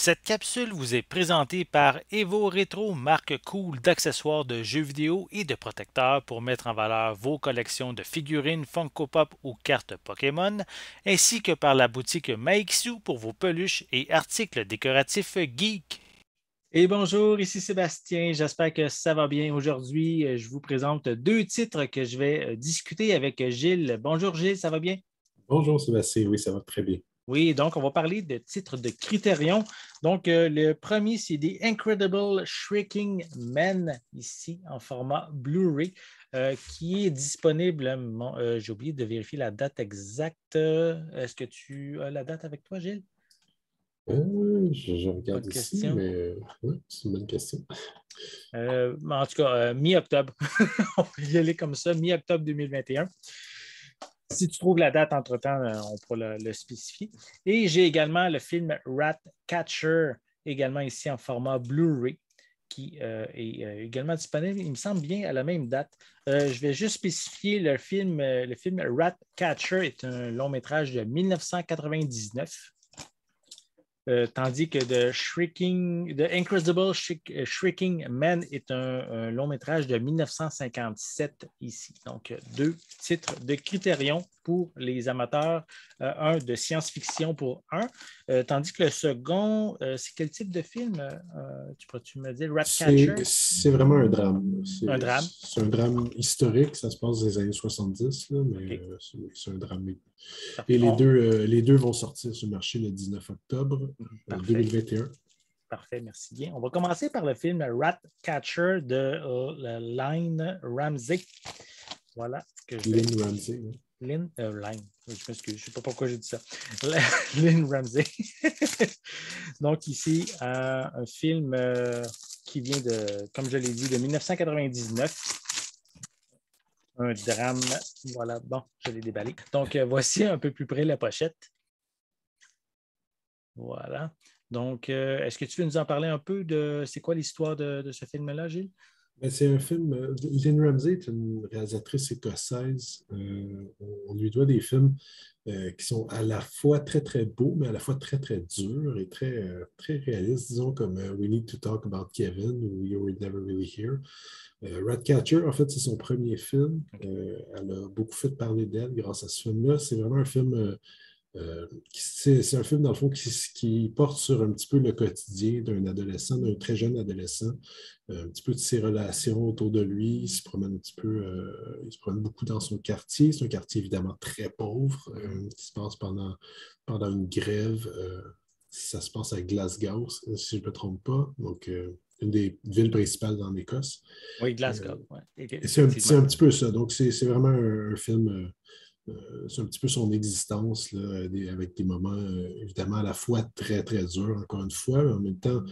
Cette capsule vous est présentée par Evo Retro, marque cool d'accessoires de jeux vidéo et de protecteurs pour mettre en valeur vos collections de figurines Funko Pop ou cartes Pokémon, ainsi que par la boutique Maixu pour vos peluches et articles décoratifs geek. Et bonjour, ici Sébastien, j'espère que ça va bien. Aujourd'hui, je vous présente deux titres que je vais discuter avec Gilles. Bonjour Gilles, ça va bien? Bonjour Sébastien, oui, ça va très bien. Oui, donc on va parler de titres de Criterion. Donc, le premier, c'est The Incredible Shrieking Men, ici en format Blu-ray, qui est disponible. J'ai oublié de vérifier la date exacte. Est-ce que tu as la date avec toi, Gilles? Je regarde Bonne ici, question. mais oui, c'est une bonne question. En tout cas, mi-octobre. On peut y aller comme ça, mi-octobre 2021. Si tu trouves la date entre-temps, on pourra le spécifier. Et j'ai également le film Rat Catcher, également ici en format Blu-ray, qui est également disponible, il me semble bien, à la même date. Je vais juste spécifier le film Rat Catcher est un long métrage de 1999. Tandis que The Incredible Shrieking Man est un long métrage de 1957 ici. Donc, deux titres de Criterion pour les amateurs, un de science-fiction pour un, tandis que le second, c'est quel type de film? Tu pourrais-tu me dire? Ratcatcher? C'est vraiment un drame. Un C'est drame? c'est un drame historique, ça se passe des années 70, là, mais OK, c'est un drame. parfait. Et les deux vont sortir sur le marché le 19 octobre Parfait. 2021. Parfait, merci bien. On va commencer par le film Ratcatcher de Lynn Ramsey. Voilà, que je vais Lynn Ramsey, hein. Line. Je m'excuse, je ne sais pas pourquoi j'ai dit ça. Lynn Ramsey. Donc, ici, un film qui vient de, comme je l'ai dit, de 1999. Un drame. Voilà, bon, je l'ai déballé. Donc, voici un peu plus près la pochette. Voilà. Donc, est-ce que tu veux nous en parler un peu de c'est quoi l'histoire de ce film-là, Gilles? Ben, c'est un film. Lynn Ramsey est une réalisatrice écossaise. On lui doit des films qui sont à la fois très, très beaux, mais à la fois très, très durs et très réalistes, disons, comme We Need to Talk About Kevin ou You Were Never Really Here. Ratcatcher, en fait, c'est son premier film. OK. Elle a beaucoup fait parler d'elle grâce à ce film-là. C'est vraiment un film. C'est un film, dans le fond, qui porte sur un petit peu le quotidien d'un adolescent, d'un très jeune adolescent, un petit peu de ses relations autour de lui. Il se promène un petit peu, il se promène beaucoup dans son quartier. C'est un quartier évidemment très pauvre qui se passe pendant une grève. Ça se passe à Glasgow, si je ne me trompe pas. Donc, une des villes principales en Écosse. Oui, Euh, Glasgow, ouais, et c'est effectivement. un petit peu ça. Donc, c'est vraiment un film. C'est un petit peu son existence, là, avec des moments évidemment à la fois très, très durs, encore une fois, mais en même temps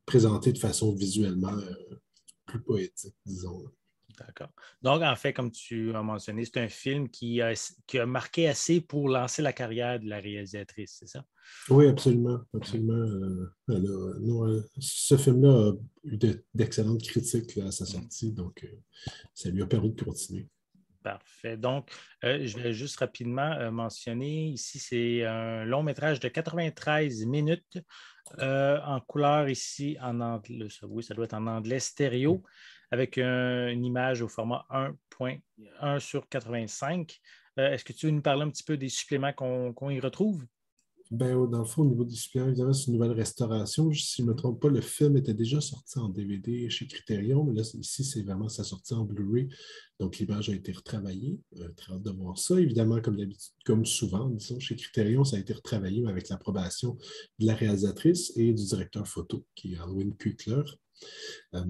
présentés de façon visuellement plus poétique, disons. D'accord. Donc, en fait, comme tu as mentionné, c'est un film qui a marqué assez pour lancer la carrière de la réalisatrice, c'est ça? Oui, absolument, Oui. absolument. Ce film-là a eu d'excellentes critiques là, à sa Mm. sortie, donc ça lui a permis de continuer. Parfait. Donc, je vais juste rapidement mentionner ici, c'est un long métrage de 93 minutes en couleur ici en anglais. Oui, ça doit être en anglais stéréo avec une image au format 1.1 sur 85. Est-ce que tu veux nous parler un petit peu des suppléments qu'on y retrouve? Ben, dans le fond, au niveau du supplément, évidemment, c'est une nouvelle restauration. Si je ne me trompe pas, le film était déjà sorti en DVD chez Criterion, mais là, ici, c'est vraiment sa sortie en Blu-ray. Donc, l'image a été retravaillée. Très hâte de voir ça. Évidemment, comme d'habitude, comme souvent, disons, chez Criterion, ça a été retravaillé avec l'approbation de la réalisatrice et du directeur photo, qui est Alwyn Kuchler. Euh,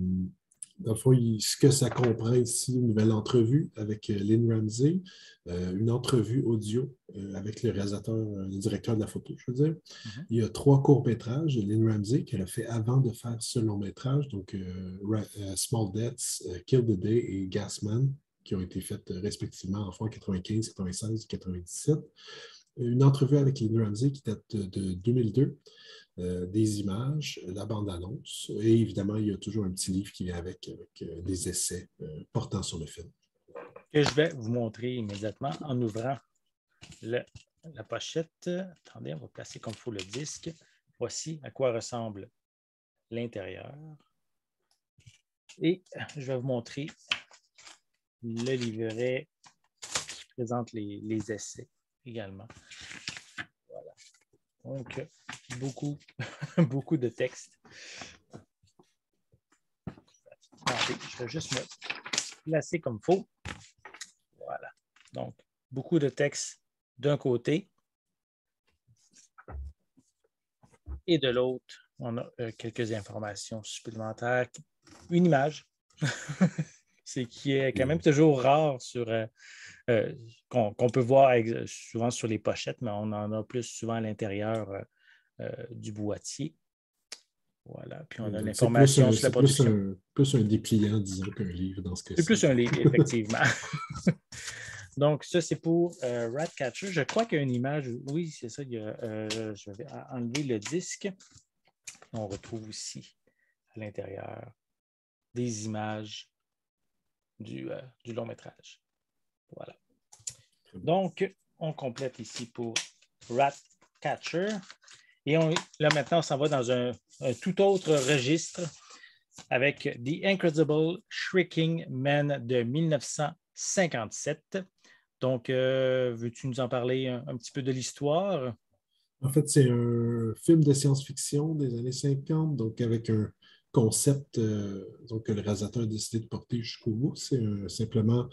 Dans le fond, ce que ça comprend ici, une nouvelle entrevue avec Lynn Ramsey, une entrevue audio avec le réalisateur, le directeur de la photo, je veux dire. Mhm. Il y a trois courts-métrages de Lynn Ramsey qu'elle a fait avant de faire ce long-métrage, donc Small Debts, Kill the Day et Gasman, qui ont été faites respectivement en 95, 96 et 97. Une entrevue avec Lynn Ramsey qui date de 2002, des images, la bande-annonce, et évidemment, il y a toujours un petit livre qui vient avec des essais portant sur le film. Que je vais vous montrer immédiatement en ouvrant le- la pochette. Attendez, on va placer comme il faut le disque. voici à quoi ressemble l'intérieur. Et je vais vous montrer le livret qui présente les essais également. Voilà. Donc, beaucoup, beaucoup de textes. Attendez, je vais juste me placer comme il faut. Voilà. Donc, beaucoup de textes d'un côté. Et de l'autre, on a quelques informations supplémentaires. Une image, c'est qui est quand même toujours rare qu'on peut voir souvent sur les pochettes, mais on en a plus souvent à l'intérieur du boîtier. Voilà. Puis on a l'information sur la production. Plus un dépliant, disons, qu'un livre dans ce cas-ci. C'est plus un livre, effectivement. Donc, ça, c'est pour Ratcatcher. Je crois qu'il y a une image. Oui, c'est ça. Je vais enlever le disque. On retrouve aussi à l'intérieur des images du long métrage. Voilà. Donc, on complète ici pour Ratcatcher. Et là, maintenant, on s'en va dans un tout autre registre avec The Incredible Shrieking Man de 1957. Donc, veux-tu nous en parler un petit peu de l'histoire? En fait, c'est un film de science-fiction des années 50, donc avec un concept donc, que le réalisateur a décidé de porter jusqu'au bout. C'est simplement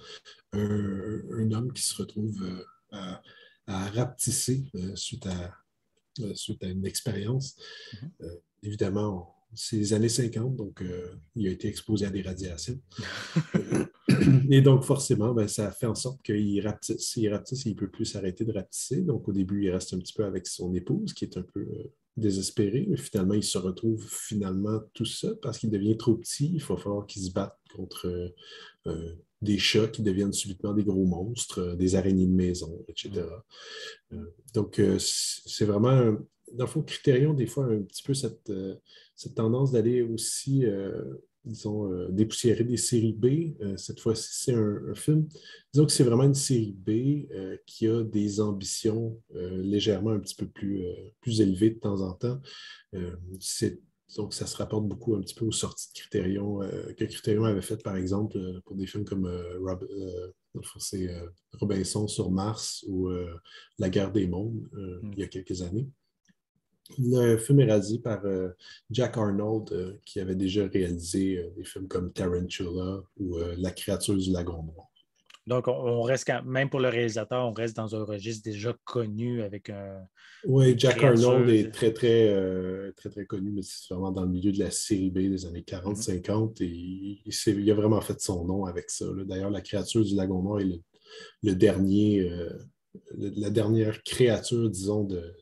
un homme qui se retrouve à rapetisser suite à une expérience. Évidemment, c'est les années 50, donc il a été exposé à des radiations. Et donc, forcément, ça fait en sorte qu'il rapetisse. Il rapetisse et il ne peut plus s'arrêter de rapetisser. Donc, au début, il reste un petit peu avec son épouse, qui est un peu désespérée. Mais finalement, il se retrouve finalement tout seul parce qu'il devient trop petit. Il va falloir qu'il se batte contre des chats qui deviennent subitement des gros monstres, des araignées de maison, etc. Donc, c'est vraiment, dans le fond, Criterion, des fois, un petit peu cette tendance d'aller aussi, disons, dépoussiérer des séries B. Cette fois-ci, c'est un film. Disons que c'est vraiment une série B qui a des ambitions légèrement un petit peu plus élevées de temps en temps. Donc, ça se rapporte beaucoup un petit peu aux sorties de Criterion que Criterion avait faites, par exemple, pour des films comme Robinson sur Mars ou La guerre des mondes, il y a quelques années. Le film est réalisé par Jack Arnold, qui avait déjà réalisé des films comme Tarantula ou La créature du lagon noir. Donc, on reste même pour le réalisateur, on reste dans un registre déjà connu avec un. Oui, Jack Arnold est très, très connu, mais c'est vraiment dans le milieu de la série B des années 40-50 et il a vraiment fait son nom avec ça. D'ailleurs, La créature du lagon noir est le dernier, la dernière créature, disons, de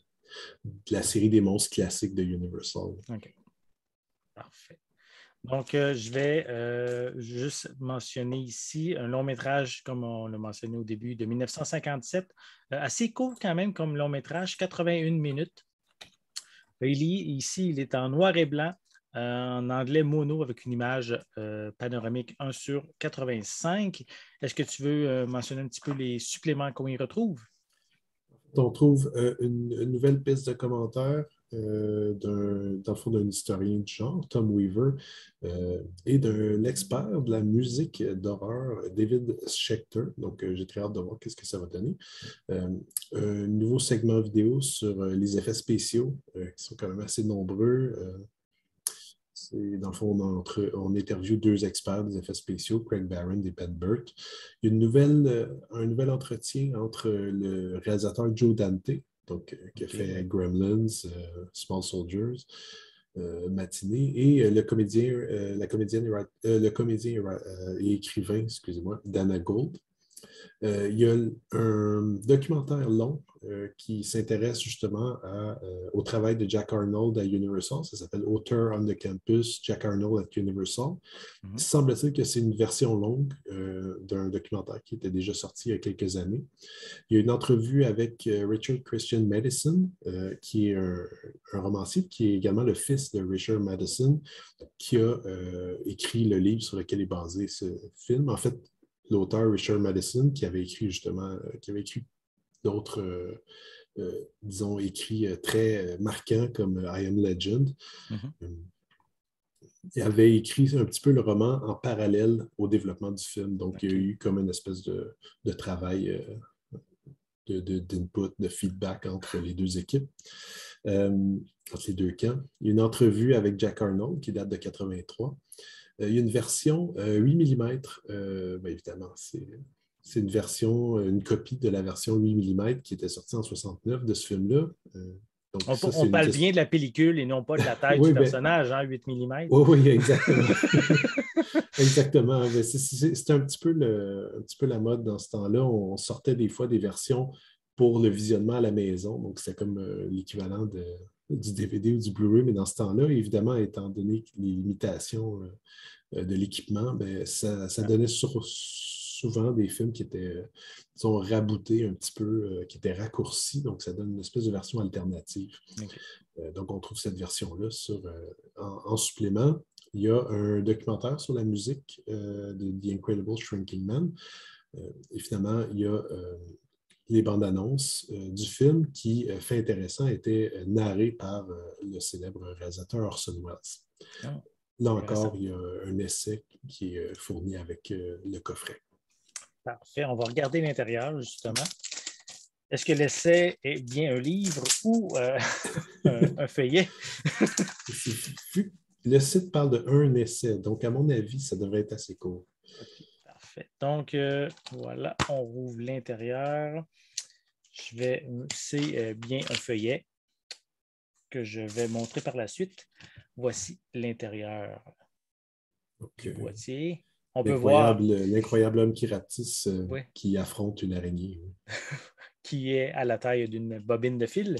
la série des monstres classiques de Universal. OK. Parfait. Donc, je vais juste mentionner ici un long métrage, comme on l'a mentionné au début, de 1957. Assez court quand même comme long métrage, 81 minutes. Ici, il est en noir et blanc, en anglais mono, avec une image panoramique 1/85. Est-ce que tu veux mentionner un petit peu les suppléments qu'on y retrouve? On trouve une nouvelle piste de commentaires dans le fond d'un historien du genre, Tom Weaver, et d'un expert de la musique d'horreur, David Schechter. Donc, j'ai très hâte de voir qu'est-ce que ça va donner. Un nouveau segment vidéo sur les effets spéciaux, qui sont quand même assez nombreux. Dans le fond, on interviewe deux experts des effets spéciaux, Craig Barron et Ben Burt. Il y a un nouvel entretien entre le réalisateur Joe Dante, donc, qui a fait Gremlins, Small Soldiers, Matinée, et le comédien et écrivain, excusez-moi, Dana Gould. Il y a un documentaire long qui s'intéresse justement au travail de Jack Arnold à Universal. Ça s'appelle Author on the Campus, Jack Arnold at Universal. Semble-t-il que c'est une version longue d'un documentaire qui était déjà sorti il y a quelques années. Il y a une entrevue avec Richard Christian Madison, qui est un romancier, qui est également le fils de Richard Madison, qui a écrit le livre sur lequel est basé ce film. En fait, l'auteur Richard Madison, qui avait écrit d'autres disons, écrits très marquants comme I Am Legend. Il avait écrit un petit peu le roman en parallèle au développement du film. Donc, il y a eu comme une espèce de travail d'input, de feedback entre les deux équipes, entre les deux camps. Il y a une entrevue avec Jack Arnold qui date de 83. Il y a une version 8 mm. Évidemment, c'est une version, une copie de la version 8 mm qui était sortie en 69 de ce film-là. Donc, on parle bien de la pellicule et non pas de la taille du personnage, 8 mm. Oui, exactement. Exactement. C'était un petit peu la mode dans ce temps-là. On sortait des fois des versions pour le visionnement à la maison. Donc, c'est comme l'équivalent du DVD ou du Blu-ray. Mais dans ce temps-là, évidemment, étant donné les limitations de l'équipement, ça donnait souvent des films qui étaient raboutés un petit peu, qui étaient raccourcis. Donc, ça donne une espèce de version alternative. Okay. Donc, on trouve cette version-là en supplément. Il y a un documentaire sur la musique de The Incredible Shrinking Man. Et finalement, il y a les bandes-annonces du film qui, fait intéressant, étaient narrées par le célèbre réalisateur Orson Welles. Oh. Là encore, il y a un essai qui est fourni avec le coffret. Parfait. On va regarder l'intérieur, justement. Est-ce que l'essai est bien un livre ou un feuillet? Le site parle d'un essai, donc à mon avis, ça devrait être assez court. Okay, parfait. Donc, voilà, on rouvre l'intérieur. C'est bien un feuillet que je vais montrer par la suite. Voici l'intérieur du boîtier. On peut voir l'incroyable homme qui rapetisse, qui affronte une araignée. Qui est à la taille d'une bobine de fil.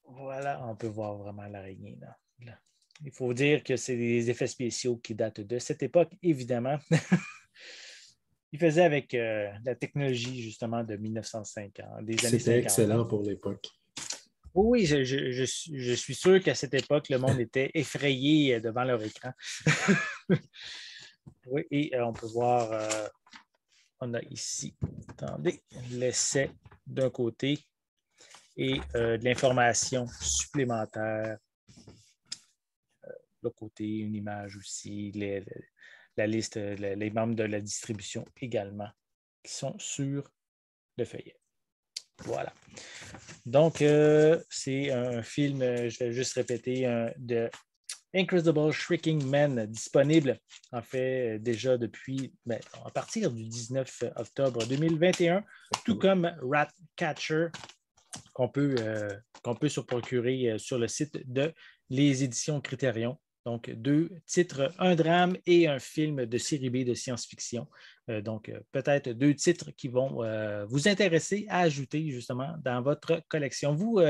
Voilà, on peut voir vraiment l'araignée. Là. Il faut dire que c'est des effets spéciaux qui datent de cette époque, évidemment. Il faisait avec la technologie, justement, de 1950, des années 50. C'était excellent pour l'époque. Oui, je suis sûr qu'à cette époque, le monde était effrayé devant leur écran. Oui, et on peut voir, on a ici, attendez, l'essai d'un côté et de l'information supplémentaire. De l'autre côté, une image aussi, la liste, les membres de la distribution également, qui sont sur le feuillet. Voilà. Donc, c'est un film, je vais juste répéter, de Incredible Shrinking Man, disponible en fait déjà depuis, à partir du 19 octobre 2021, tout comme Ratcatcher, qu'on peut se procurer sur le site de les éditions Criterion. Donc, 2 titres, un drame et un film de série B de science-fiction. Donc, peut-être 2 titres qui vont vous intéresser à ajouter justement dans votre collection. Vous,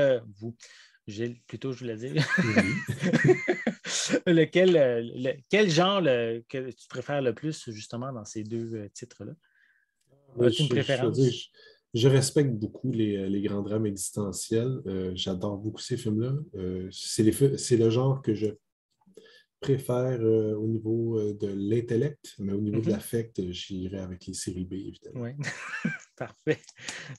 Gilles, plutôt, je voulais dire. Oui. Quel genre que tu préfères le plus justement dans ces 2 titres-là? As-tu une préférence? Je respecte beaucoup les grands drames existentiels. J'adore beaucoup ces films-là. C'est le genre que je préfère au niveau de l'intellect, mais au niveau de l'affect, j'irai avec les séries B, évidemment. Oui, parfait.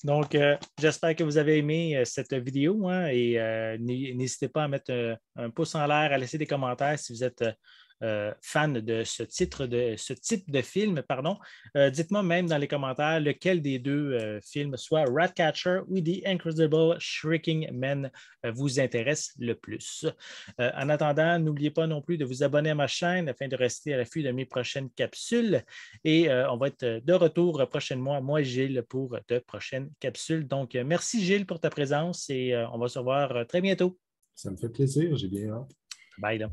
Donc, j'espère que vous avez aimé cette vidéo et n'hésitez pas à mettre un pouce en l'air, à laisser des commentaires si vous êtes fan de ce type de film. Dites-moi même dans les commentaires lequel des 2 films, soit Ratcatcher ou The Incredible Shrinking Man, vous intéresse le plus. En attendant, n'oubliez pas non plus de vous abonner à ma chaîne afin de rester à l'affût de mes prochaines capsules. Et on va être de retour prochainement, moi et Gilles, pour de prochaines capsules. Donc, merci Gilles pour ta présence et on va se revoir très bientôt. Ça me fait plaisir, j'ai bien hâte. Bye là.